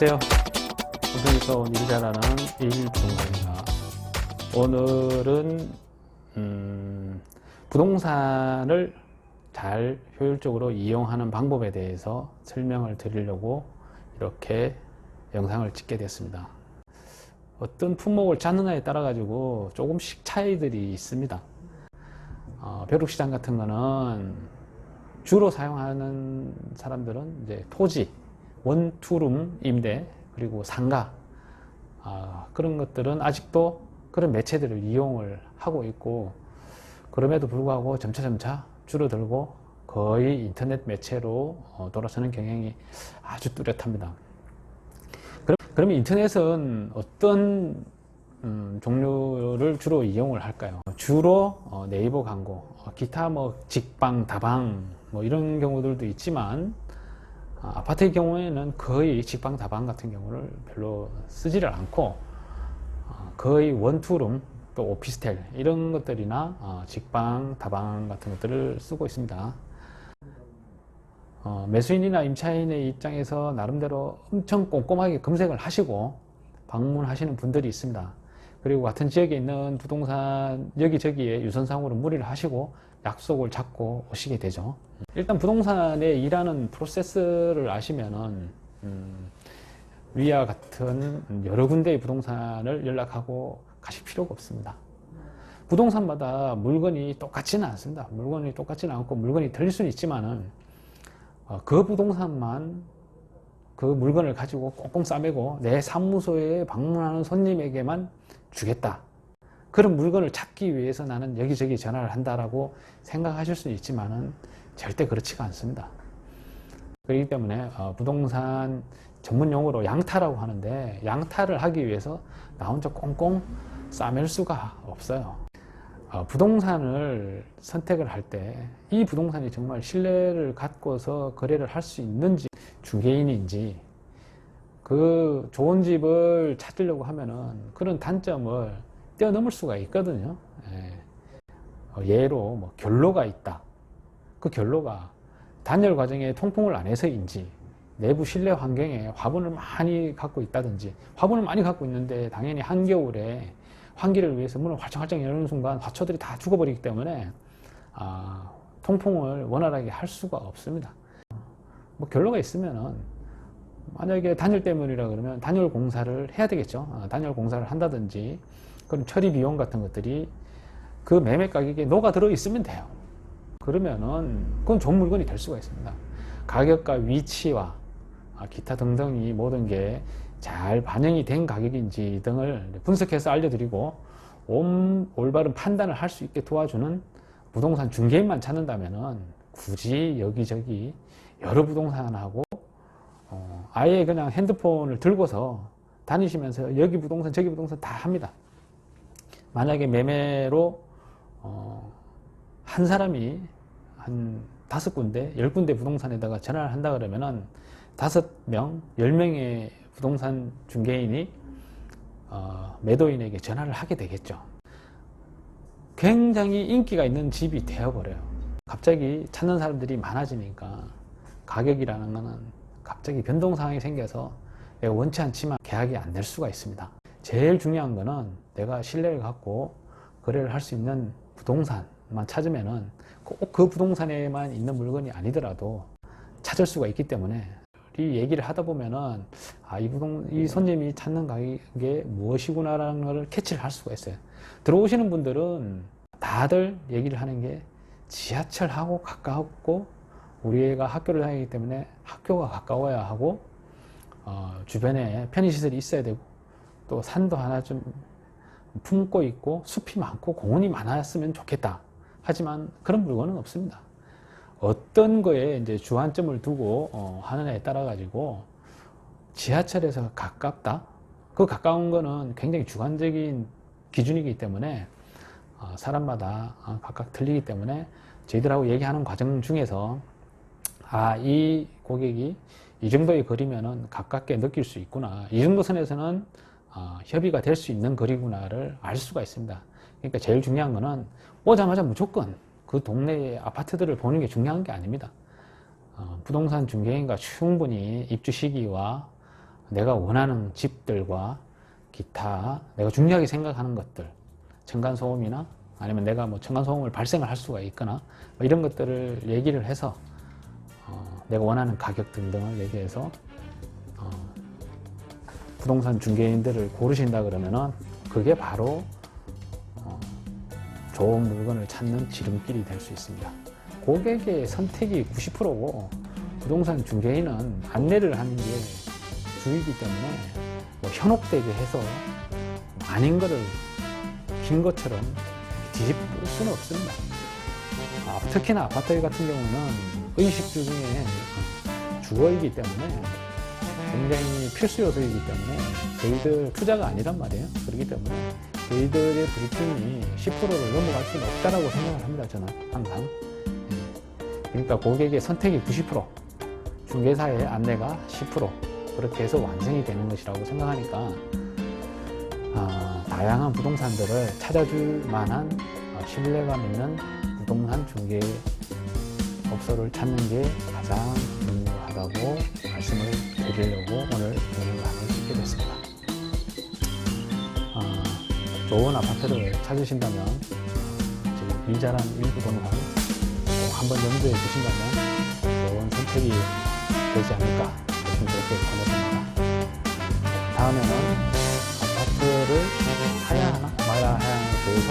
안녕하세요. 부동에서 온 일 잘하는 일부동산입니다. 오늘은 부동산을 잘 효율적으로 이용하는 방법에 대해서 설명을 드리려고 이렇게 영상을 찍게 됐습니다. 어떤 품목을 찾느냐에 따라 가지고 조금씩 차이들이 있습니다. 벼룩시장 같은 거는 주로 사용하는 사람들은 이제 토지, 원투룸 임대, 그리고 상가, 그런 것들은 아직도 그런 매체들을 이용을 하고 있고, 그럼에도 불구하고 점차 줄어들고 거의 인터넷 매체로 돌아서는 경향이 아주 뚜렷합니다. 그러면 인터넷은 어떤 종류를 주로 이용을 할까요? 주로 네이버 광고, 기타 직방, 다방 이런 경우들도 있지만, 아파트의 경우에는 거의 직방, 다방 같은 경우를 별로 쓰지를 않고 거의 원투룸, 또 오피스텔 이런 것들이나 직방, 다방 같은 것들을 쓰고 있습니다. 매수인이나 임차인의 입장에서 나름대로 엄청 꼼꼼하게 검색을 하시고 방문하시는 분들이 있습니다. 그리고 같은 지역에 있는 부동산 여기저기에 유선상으로 문의를 하시고 약속을 잡고 오시게 되죠. 일단 부동산에 일하는 프로세스를 아시면은 위와 같은 여러 군데의 부동산을 연락하고 가실 필요가 없습니다. 부동산마다 물건이 똑같지는 않습니다. 물건이 똑같지는 않고 물건이 틀릴 수는 있지만은 그 부동산만 그 물건을 가지고 꽁꽁 싸매고 내 사무소에 방문하는 손님에게만 주겠다. 그런 물건을 찾기 위해서 나는 여기저기 전화를 한다라고 생각하실 수 있지만은 절대 그렇지가 않습니다. 그렇기 때문에 부동산 전문 용어로 양타라고 하는데, 양타를 하기 위해서 나 혼자 꽁꽁 싸맬 수가 없어요. 부동산을 선택을 할 때 이 부동산이 정말 신뢰를 갖고서 거래를 할 수 있는지, 중개인인지, 그 좋은 집을 찾으려고 하면은 그런 단점을 뛰어넘을 수가 있거든요. 예로 결로가 있다. 그 결로가 단열 과정에 통풍을 안 해서인지, 내부 실내 환경에 화분을 많이 갖고 있다든지, 화분을 많이 갖고 있는데 당연히 한겨울에 환기를 위해서 문을 활짝활짝 여는 순간 화초들이 다 죽어버리기 때문에 통풍을 원활하게 할 수가 없습니다. 결로가 있으면은 만약에 단열 때문이라 그러면 단열 공사를 해야 되겠죠. 단열 공사를 한다든지, 그럼 처리 비용 같은 것들이 그 매매 가격에 녹아 들어 있으면 돼요. 그러면은 그건 좋은 물건이 될 수가 있습니다. 가격과 위치와 기타 등등이 모든 게 잘 반영이 된 가격인지 등을 분석해서 알려드리고 올바른 판단을 할 수 있게 도와주는 부동산 중개인만 찾는다면은 굳이 여기저기 여러 부동산하고 아예 그냥 핸드폰을 들고서 다니시면서 여기 부동산 저기 부동산 다 합니다. 만약에 매매로 한 사람이 한 5군데, 10군데 부동산에다가 전화를 한다 그러면은 5명, 10명의 부동산 중개인이 매도인에게 전화를 하게 되겠죠. 굉장히 인기가 있는 집이 되어버려요. 갑자기 찾는 사람들이 많아지니까 가격이라는 거는 갑자기 변동 상황이 생겨서 내가 원치 않지만 계약이 안 될 수가 있습니다. 제일 중요한 거는 내가 신뢰를 갖고 거래를 할 수 있는 부동산만 찾으면은 꼭 그 부동산에만 있는 물건이 아니더라도 찾을 수가 있기 때문에, 이 얘기를 하다 보면은 이 손님이 찾는 가격이 무엇이구나라는 걸 캐치를 할 수가 있어요. 들어오시는 분들은 다들 얘기를 하는 게 지하철하고 가깝고, 우리 애가 학교를 다니기 때문에 학교가 가까워야 하고, 주변에 편의시설이 있어야 되고, 또 산도 하나 좀 품고 있고 숲이 많고 공원이 많았으면 좋겠다. 하지만 그런 물건은 없습니다. 어떤 거에 이제 주안점을 두고 하느냐에 따라 가지고, 지하철에서 가깝다. 그 가까운 거는 굉장히 주관적인 기준이기 때문에 사람마다 각각 틀리기 때문에 저희들하고 얘기하는 과정 중에서 이 고객이 이 정도의 거리면은 가깝게 느낄 수 있구나, 이 정도 선에서는 협의가 될 수 있는 거리구나를 알 수가 있습니다. 그러니까 제일 중요한 거는 오자마자 무조건 그 동네의 아파트들을 보는 게 중요한 게 아닙니다. 부동산 중개인과 충분히 입주 시기와 내가 원하는 집들과 기타 내가 중요하게 생각하는 것들, 층간소음이나 아니면 내가 뭐 층간소음을 발생을 할 수가 있거나 뭐 이런 것들을 얘기를 해서 내가 원하는 가격 등등을 얘기해서 부동산 중개인들을 고르신다 그러면은 그게 바로 좋은 물건을 찾는 지름길이 될 수 있습니다. 고객의 선택이 90%고 부동산 중개인은 안내를 하는 게 주이기 때문에 뭐 현혹되게 해서 아닌 거를 긴 것처럼 뒤집을 수는 없습니다. 특히나 아파트 같은 경우는 의식주 중에 주거이기 때문에 굉장히 필수 요소이기 때문에 저희들 투자가 아니란 말이에요. 그렇기 때문에 저희들의 브리핑이 10%를 넘어갈 수는 없다라고 생각을 합니다. 저는 항상. 그러니까 고객의 선택이 90%, 중개사의 안내가 10% 그렇게 해서 완성이 되는 것이라고 생각하니까 다양한 부동산들을 찾아줄 만한 신뢰감 있는 부동산 중개업소를 찾는 게 가장 중요하다고 말씀을 드리려고 오늘 강의를 하게 됐습니다. 좋은 아파트를 찾으신다면 지금 이자란 1부동산 한번 염두에 두신다면 좋은 선택이 되지 않을까 그렇게 보내봅니다. 다음에는 아파트를 사야 하나 말아야 하나에 대해서